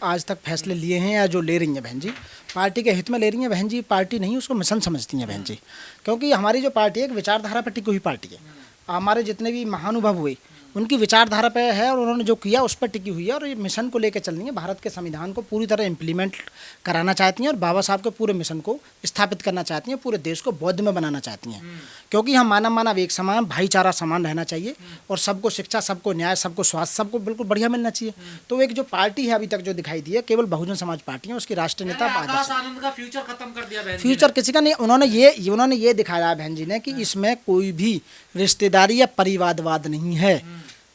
आज तक फैसले लिए हैं या जो ले रही हैं बहन जी, पार्टी के हित में ले रही हैं बहन जी। पार्टी नहीं, उसको मिशन समझती हैं बहन जी, क्योंकि हमारी जो पार्टी है एक विचारधारा पर टिकी हुई पार्टी है। हमारे जितने भी महानुभाव हुए उनकी विचारधारा पे है और उन्होंने जो किया उस पर टिकी हुई है, और ये मिशन को लेकर चल रही है। भारत के संविधान को पूरी तरह इम्प्लीमेंट कराना चाहती हैं और बाबा साहब के पूरे मिशन को स्थापित करना चाहती हैं, पूरे देश को बौद्ध में बनाना चाहती हैं। क्योंकि हम मानव एक समान, भाईचारा समान रहना चाहिए और सबको शिक्षा, सबको न्याय, सबको स्वास्थ्य, सबको बिल्कुल बढ़िया मिलना चाहिए। तो एक जो पार्टी है अभी तक जो दिखाई दी है केवल बहुजन समाज पार्टी है, उसकी राष्ट्रीय नेता आकाश आनंद का फ्यूचर खत्म कर दिया बहन जी फ्यूचर किसी का नहीं। उन्होंने ये दिखाया बहन जी ने कि इसमें कोई भी रिश्तेदारी या परिवारवाद नहीं है।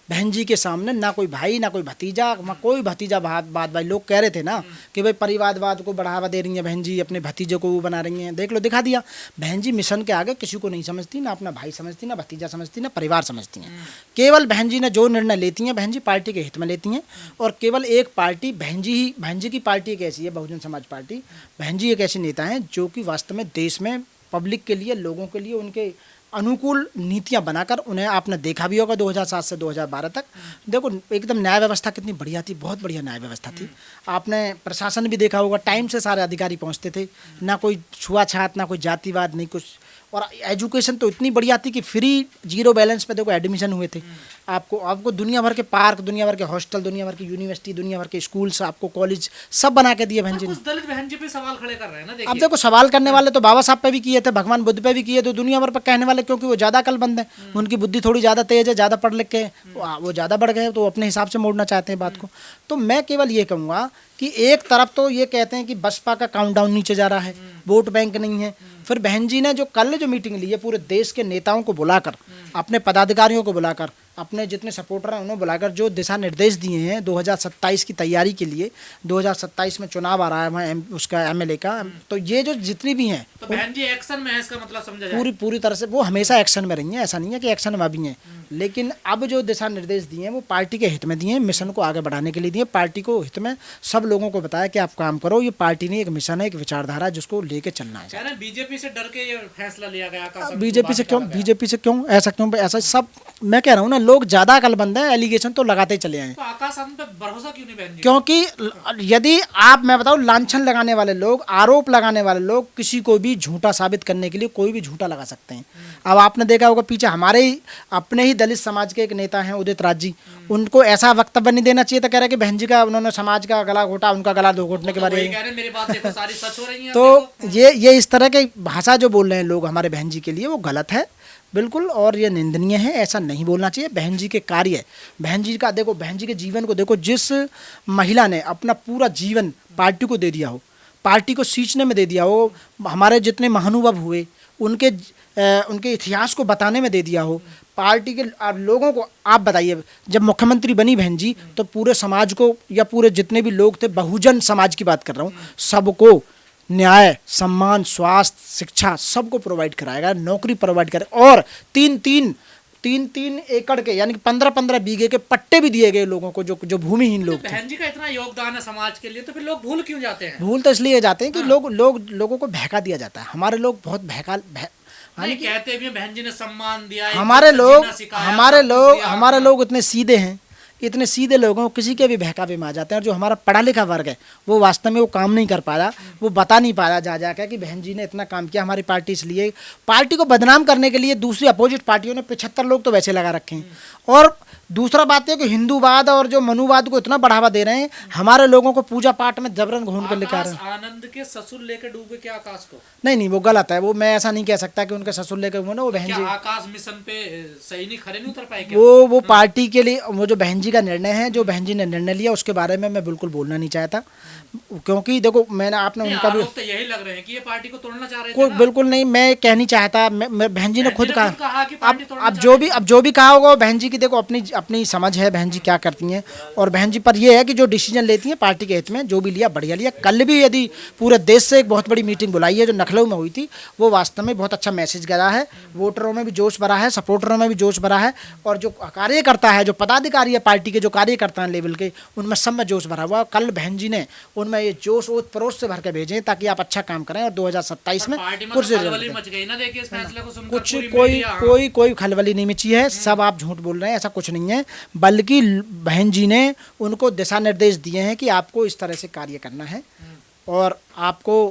बहन जी के सामने ना कोई भाई, ना कोई भतीजा, कोई भतीजा बात भाई लोग कह रहे थे ना कि भाई परिवारवाद को बढ़ावा दे रही हैं बहन जी, अपने भतीजे को वो बना रही हैं। देख लो, दिखा दिया। बहन जी मिशन के आगे किसी को नहीं समझती, ना अपना भाई समझती, ना भतीजा समझती, ना परिवार समझती हैं। केवल बहन जी ने जो निर्णय लेती हैं बहन जी पार्टी के हित में लेती हैं। और केवल एक पार्टी बहन जी की पार्टी एक ऐसी है, बहुजन समाज पार्टी। बहन जी एक ऐसे नेता हैं जो कि वास्तव में देश में पब्लिक के लिए, लोगों के लिए उनके अनुकूल नीतियां बनाकर, उन्हें आपने देखा भी होगा 2007 से 2012 तक। देखो एकदम न्याय व्यवस्था कितनी बढ़िया थी, बहुत बढ़िया न्याय व्यवस्था थी। आपने प्रशासन भी देखा होगा, टाइम से सारे अधिकारी पहुंचते थे, ना कोई छुआछात, ना कोई जातिवाद, नहीं कुछ। और एजुकेशन तो इतनी बढ़िया थी कि फ्री, जीरो बैलेंस पे देखो एडमिशन हुए थे। आपको दुनिया भर के पार्क, दुनिया भर के हॉस्टल, दुनिया भर की यूनिवर्सिटी, दुनिया भर के स्कूल्स, आपको कॉलेज सब बना के दिए बहन जी ने। कुछ दलित बहन जी पे सवाल खड़े कर रहे हैं ना, देखिए। अब देखो सवाल करने वाले तो बाबा साहब पे भी किए थे, भगवान बुद्ध पे भी किए, तो दुनिया भर पर कहने वाले क्योंकि वो ज़्यादा अकलमंद है, उनकी बुद्धि थोड़ी ज़्यादा तेज है, ज़्यादा पढ़ लिख के वो ज़्यादा बढ़ गए, तो अपने हिसाब से मोड़ना चाहते हैं बात को। तो मैं केवल ये कहूँगा कि एक तरफ तो ये कहते हैं कि बसपा का काउंटडाउन नीचे जा रहा है, वोट बैंक नहीं है। फिर बहन जी ने जो कल जो मीटिंग ली है, पूरे देश के नेताओं को बुलाकर, अपने पदाधिकारियोों को बुलाकर, अपने जितने सपोर्टर हैं उन्हें बुलाकर जो दिशा निर्देश दिए हैं 2027 की तैयारी के लिए। 2027 में चुनाव आ रहा है वहाँ उसका एमएलए का, तो ये जो जितनी भी हैं तो बहन जी एक्शन में है, इसका मतलब समझा जाए। पूरी तरह से वो हमेशा एक्शन में रही हैं, ऐसा नहीं है कि एक्शन में भी हैं। लेकिन अब जो दिशा निर्देश दिए हैं वो पार्टी के हित में दिए हैं, मिशन को आगे बढ़ाने के लिए दिए। पार्टी को हित में सब लोगों को बताया कि आप काम करो, ये पार्टी नहीं, एक मिशन है, एक विचारधारा है जिसको लेके चलना है। बीजेपी से डर के ये फैसला लिया गया। बीजेपी से क्यों ऐसा सब मैं कह रहा हूँ ना, लोग ज्यादा अकलमंद हैं, एलिगेशन तो लगाते ही चले आए। तो आकाश आनंद पे भरोसा क्यों नहीं बहन जी? क्योंकि यदि मैं बताऊँ, लांछन लगाने वाले लोग, आरोप लगाने वाले लोग किसी को भी झूठा साबित करने के लिए कोई भी झूठा लगा सकते हैं। अब आपने देखा होगा पीछे हमारे ही अपने ही दलित समाज के एक नेता हैं उदित राज जी, उनको ऐसा वक्तव्य नहीं देना चाहिए था, कह रहे कि बहन जी का उन्होंने समाज का गला घोटा, उनका गला घोटने के बारे में। मेरी बात देखो, सारी सच हो रही है। तो ये इस तरह के भाषा जो बोल रहे हैं लोग हमारे बहन जी के लिए, वो गलत है बिल्कुल, और ये निंदनीय है, ऐसा नहीं बोलना चाहिए। बहन जी के कार्य, बहन जी का देखो, बहन जी के जीवन को देखो, जिस महिला ने अपना पूरा जीवन पार्टी को दे दिया हो, पार्टी को सींचने में दे दिया हो, हमारे जितने महानुभाव हुए उनके इतिहास को बताने में दे दिया हो, पार्टी के लोगों को। आप बताइए, जब मुख्यमंत्री बनी बहन जी तो पूरे समाज को, या पूरे जितने भी लोग थे, बहुजन समाज की बात कर रहा हूँ, सबको न्याय, सम्मान, स्वास्थ्य, शिक्षा सबको प्रोवाइड कराएगा, नौकरी प्रोवाइड करेगा। और तीन एकड़ के यानी कि 15-15 बीघे के पट्टे भी दिए गए लोगों को, जो भूमिहीन लोग थे। बहन जी का इतना योगदान है समाज के लिए, तो फिर लोग भूल क्यों जाते हैं? भूल तो इसलिए जाते हैं कि लोगों को बहका दिया जाता है। हमारे लोग बहुत कहते भी बहन जी ने सम्मान दिया, हमारे लोग इतने सीधे हैं, इतने सीधे लोगों को किसी के भी बहकावे में आ जाते हैं। और जो हमारा पढ़ा लिखा वर्ग है वो वास्तव में वो काम नहीं कर पाया, वो बता नहीं पाया जा कि बहन जी ने इतना काम किया हमारी पार्टी, इसलिए पार्टी को बदनाम करने के लिए दूसरी अपोजिट पार्टियों ने 75 लोग तो वैसे लगा रखे हैं। और दूसरा बात है कि हिंदूवाद और जो मनुवाद को इतना बढ़ावा दे रहे हैं, हमारे लोगों को पूजा पाठ में जबरन घूम कर लेकर आ रहे हैं। आनंद के ससुर लेकर डूबे क्या आकाश को? नहीं, वो गलत है। वो मैं ऐसा नहीं कह सकता कि उनके ससुर लेकर घूमे ना, वो बहन जी आकाश मिशन पे सही नहीं, खड़े नहीं उतर पाए क्या? वो पार्टी के लिए, वो जो बहन जी का निर्णय है, जो बहन जी ने निर्णय लिया, उसके बारे में मैं बिल्कुल बोलना नहीं चाहता। क्योंकि देखो आपने उनका भी तो यही लग रहे हैं कि ये पार्टी को तोड़ना चाह रहे थे ना? बिल्कुल नहीं, मैं कह नहीं चाहता। बहन जी ने खुद कहा कि अब जो भी कहा होगा बहन जी की, देखो अपनी समझ है बहन जी क्या करती हैं। और बहन जी पर यह है कि जो डिसीजन लेती हैं पार्टी के हित में, जो भी लिया बढ़िया लिया। कल भी यदि पूरे देश से एक बहुत बड़ी मीटिंग बुलाई है जो लखनऊ में हुई थी, वो वास्तव में बहुत अच्छा मैसेज गया है। वोटरों में भी जोश भरा है, सपोर्टरों में भी जोश भरा है, और जो कार्यकर्ता है, जो पदाधिकारी है पार्टी के, जो कार्यकर्ता हैं लेवल के, उनमें सब में जोश भरा हुआ। कल बहन जी ने उनमें ये जोश ओत परोस से भर के भेजें ताकि आप अच्छा काम करें और 2027 में कुछ कोई खलबली नहीं मची है। सब आप झूठ बोल रहे हैं, ऐसा कुछ नहीं है। है, बल्कि बहन जी ने उनको दिशा निर्देश दिए हैं कि आपको इस तरह से कार्य करना है और आपको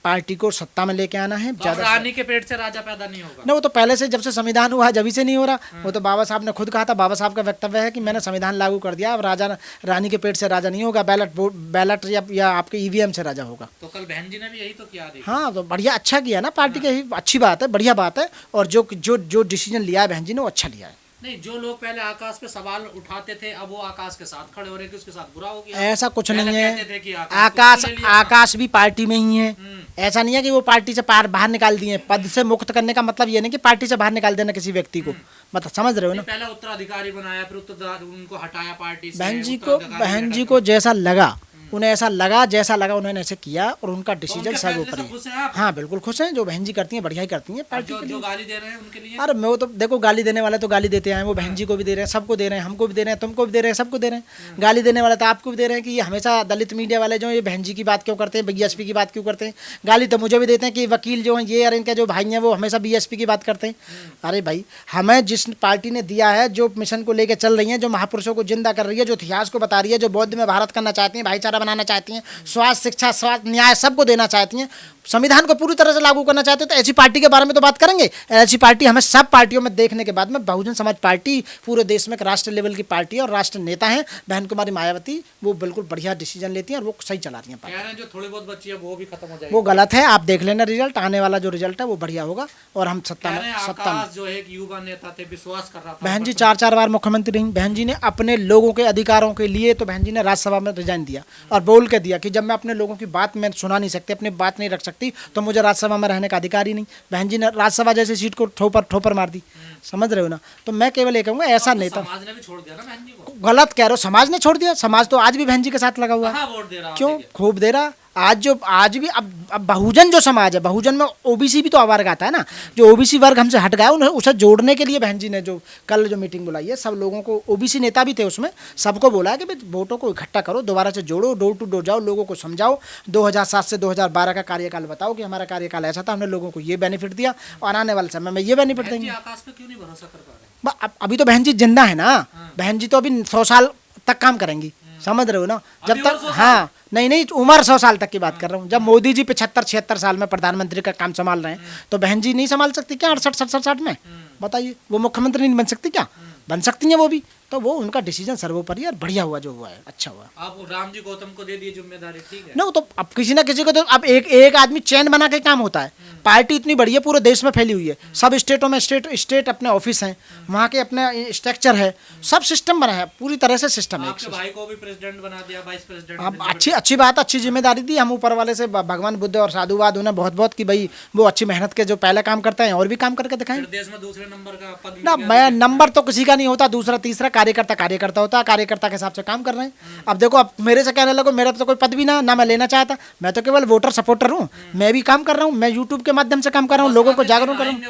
पार्टी को सत्ता में लेके आना है। तो अब रानी के पेट से राजा पैदा नहीं होगा ना, वो तो पहले से जब से संविधान हुआ जब से नहीं हो रहा। वो तो बाबा साहब ने खुद कहा था, बाबा साहब का वक्तव्य है कि मैंने संविधान लागू कर दिया, अब राजा रानी के पेट से राजा नहीं होगा, बैलेट या आपके ईवीएम से राजा होगा। तो कल बहन जी ने भी यही तो किया। हाँ, तो बढ़िया, अच्छा किया ना पार्टी के, अच्छी बात है, बढ़िया बात है। और जो जो जो डिसीजन लिया है बहन जी ने वो अच्छा लिया है। नहीं, जो लोग पहले आकाश पे सवाल उठाते थे अब वो आकाश के साथ खड़े हो रहे हैं कि उसके साथ बुरा हो गया। ऐसा कुछ पहले नहीं कहते थे कि है, आकाश को ले लिया। आकाश भी पार्टी में ही है। ऐसा नहीं है कि वो पार्टी से बाहर निकाल दिए। पद से मुक्त करने का मतलब ये नहीं कि पार्टी से बाहर निकाल देना किसी व्यक्ति को, मतलब समझ रहे हो ना। पहले उत्तराधिकारी बनाया, फिर उनको हटाया पार्टी से। बहन जी को जैसा लगा, उन्हें ऐसा लगा, जैसा लगा उन्होंने ऐसे किया और उनका डिसीजन सर्वोपरि। हाँ बिल्कुल खुश हैं, जो बहन जी करती हैं बढ़िया ही करती हैं पार्टी के लिए। जो गाली दे रहे हैं उनके लिए, अरे मैं तो देखो, गाली देने वाले तो गाली देते हैं, वो बहन जी को भी दे रहे हैं, सबको दे रहे हैं, हमको भी दे रहे हैं, तुमको भी दे रहे हैं, सबको दे रहे हैं। गाली देने वाले तो आपको भी दे रहे हैं कि ये हमेशा दलित मीडिया वाले जो ये बहन जी की बात क्यों करते हैं, बीएसपी की बात क्यों करते हैं। गाली तो मुझे भी देते हैं कि वकील जो हैं ये और इनके जो भाई हैं वो हमेशा बीएसपी की बात करते हैं। अरे भाई, हमें जिस पार्टी ने दिया है, जो मिशन को लेकर चल रही है, जो महापुरुषों को जिंदा कर रही है, जो इतिहास को बता रही है, जो बौद्ध में भारत करना चाहती है, भाईचारा बनाना चाहती हैं, स्वास्थ्य, शिक्षा, स्वास्थ्य, न्याय सबको देना चाहती हैं, संविधान को पूरी तरह से लागू करना चाहते हैं, तो ऐसी पार्टी के बारे में तो बात करेंगे। ऐसी पार्टी हमें सब पार्टियों में देखने के बाद में बहुजन समाज पार्टी पूरे देश में एक राष्ट्र लेवल की पार्टी है और राष्ट्र नेता है बहन कुमारी मायावती, वो बिल्कुल बढ़िया डिसीजन लेती हैं और वो सही चला रही हैं पार्टी। जो थोड़ी बहुत बच्ची है वो भी खत्म हो जाएगी, वो गलत है। आप देख लेना रिजल्ट, आने वाला जो रिजल्ट है वो बढ़िया होगा और हम सत्ता में जो एक युवा नेता थे, विश्वास कर रहा था। बहन जी 4 बार मुख्यमंत्री रही। बहन जी ने अपने लोगों के अधिकारों के लिए तो बहन जी ने राज्यसभा में रिजाइन दिया और बोल के दिया कि जब मैं अपने लोगों की बात मैं सुना नहीं सकती, अपनी बात नहीं रख सकती, तो मुझे राज्यसभा में रहने का अधिकार ही नहीं। बहन जी ने राज्यसभा जैसी सीट को ठोपर मार दी, समझ रहे हो ना। तो मैं केवल ये कहूँगा, ऐसा नेता समाज ने भी छोड़ दिया ना बहन जी को। गलत कह रहे हो, समाज ने छोड़ दिया? समाज तो आज भी बहन जी के साथ लगा हुआ है। वोट दे रहा, क्यों खूब दे रहा। आज भी अब बहुजन जो समाज है, बहुजन में ओबीसी भी तो वर्ग आता है ना, जो ओबीसी वर्ग हमसे हट गया उन्हें उसे जोड़ने के लिए बहन जी ने जो कल जो मीटिंग बुलाई है, सब लोगों को, ओबीसी नेता भी थे उसमें, सबको बोला है कि भाई वोटों को इकट्ठा करो, दोबारा से जोड़ो, डोर टू डोर जाओ, लोगों को समझाओ, 2007 से 2012 का कार्यकाल बताओ कि हमारा कार्यकाल ऐसा था, हमने लोगों को ये बेनिफिट दिया और आने वाले समय में ये बेनिफिट देंगे। आकाश पे क्यों नहीं भरोसा कर पा रहे? अभी तो बहन जी जिंदा है ना, बहन जी तो अभी 100 साल तक काम करेंगी, समझ रहे हो ना। जब तक, हाँ नहीं उम्र 100 साल तक की बात कर रहा हूँ। जब मोदी जी 75-76 साल में प्रधानमंत्री का काम संभाल रहे हैं, तो बहन जी नहीं संभाल सकती क्या 68-67 में? बताइए, वो मुख्यमंत्री नहीं बन सकती क्या? बन सकती हैं वो भी। तो वो उनका डिसीजन सर्वोपरि और बढ़िया हुआ, जो हुआ है अच्छा हुआ। आप राम जी गौतम को दे दिए जिम्मेदारी, ठीक है ना, तो अब किसी ना किसी को तो अब एक आदमी चैन बना के काम होता है। पार्टी इतनी बड़ी है, पूरे देश में फैली हुई है, सब स्टेटों में स्टेट अपने ऑफिस हैं, वहाँ के अपने स्ट्रक्चर है, सब सिस्टम बना है, पूरी तरह से सिस्टम है। आपके भाई को भी प्रेसिडेंट बना दिया, वाइस प्रेसिडेंट। अब अच्छी बात, अच्छी जिम्मेदारी दी। हम ऊपर वाले से भगवान बुद्ध और साधुवाद उन्हें बहुत कि भाई वो अच्छी मेहनत के जो पहले काम करते हैं और भी काम करके दिखाएं। देश में दूसरे नंबर का पद ना, मैं नंबर तो किसी का नहीं होता, दूसरा तीसरा कार्यकर्ता होता है, कार्यकर्ता के हिसाब से काम कर रहे हैं। अब देखो, अब मेरे से कहने लगो, मेरा तो कोई पद भी ना मैं लेना चाहता, मैं तो केवल वोटर सपोर्टर हूँ, मैं भी काम कर रहा हूँ, मैं यूट्यूब के माध्यम से काम कर रहा हूँ, लोगों को जागरूक कर रहा हूँ।